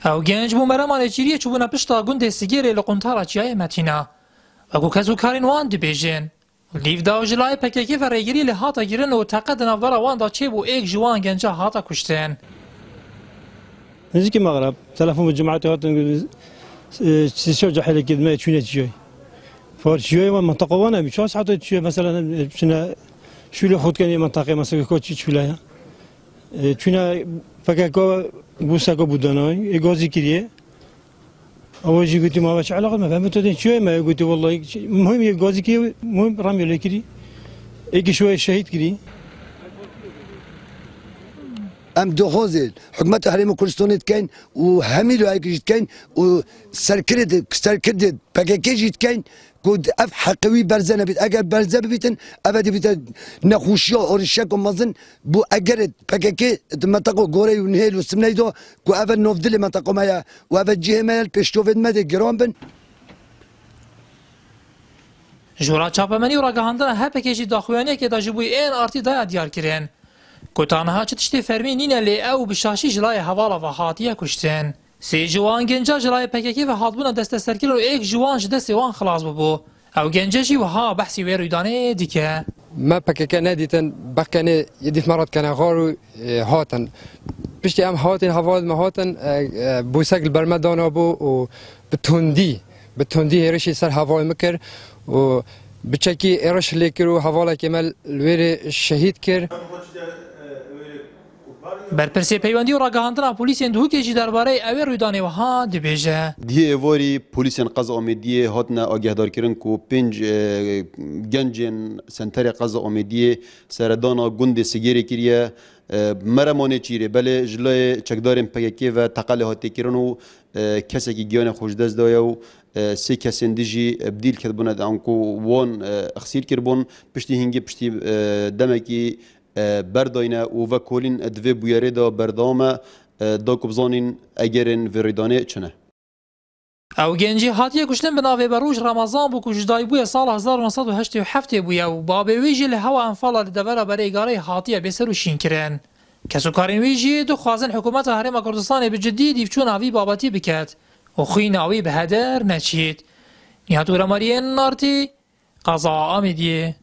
او گنج بو مرمان چیریه چوبونه پشتا گونده سیگیره لقنتارا چیای متینا و کسو کارین وان دبیجن لیف دا جلای پککی و ریگیری لحاتا گیرن و تقد نوارا وان دا چه بو ایک جوان گنجا هاتا کشتن نزيك المغرب تلفون بالجماعة هاتن تشجع حالك كده ما تشوي تشوي فشوي منطقة وانا مش واس حتى تشوي مثلا شنا شو اللي خد كان منطقة مثلا كوتش تشوي لها شنا فكاكو بوساكو بدناي إجازي كذي أول شيء قلت ما باش علاقة ما فهمت تدين شوي ما قلت والله مهم إجازي كذي مهم رامي ولا كذي إيك شوي الشهيد كذي ام دخوزل حكومة حريم كردستان كاين وهميلو هيك كاين وسركرد باكاكي كاين كود اف حقوي برزنه بيت اگر برزه بيتن ابدي بيت نخوشيا اورشاك مازن بو اگر باكاكي منطقه غوري ونهيل وسمنيدو كو اف نوفدل منطقه مايا واف جيمال بيشتوفد مد جرامبن جورا چاپمنی و راگهاندن هپکیجی داخویانه که داجبوی این آرتی دایا دیار کرن کتانها چه تشتی فرمی نینه لی او بشاشی جلای حوالا و حاتیه کشتن سی جوان گنجا جلای پککی و حادبون دست سرکل و ایک جوان جدستی وان خلاص ببو او گنجشی و ها بحثی ویرویدانه دیکه ما پککه ندیتن بکنه یدیت مرات کنه غارو هاتن پشتی ام هاتن حوال ما هاتن بوسکل برمدانا بو و بتوندی هرشی سر حوال مکر و بچکی ارش لیکر و حوالا کمال الویر شهید کر برپرسی پیوندی و راگهاندن پلیسین دوکیجی درباره اوی رویدانه وها دبیجه دیه ایواری پلیسین قضا آمیدیه هاتنا آگهدار کرن کو 5 گنجین سنتر قضا آمیدیه سردانا گند سگیری کریه مرمانه چیره بله جلای چکدارین پککی و تقل هاتی کرن و کسی که گیان خوشدست دایا و سه کسین دیجی بدیل کرد بوند انکو وان اخسیر کربون پشتی هنگی پشتی دمکی برداینه و کلین دوی بیاره دا بردامه دا کبزانین اگرین وریدانه چنه او گنجی هاتیه کشتن بناوی بروج رمضان بو کجدای بوی سال 1987 بوی و بابی ویجی لهوا انفالا لدولا برای گاره هاتیه بسر و شین کرن کسو کارین ویجی دو خوازن حکومت حریم کردستان بجدی دیفچون آوی بابتی بکد و خوین آوی به هدر نچید نیاتو رمارین نارتی قضا آمیدیه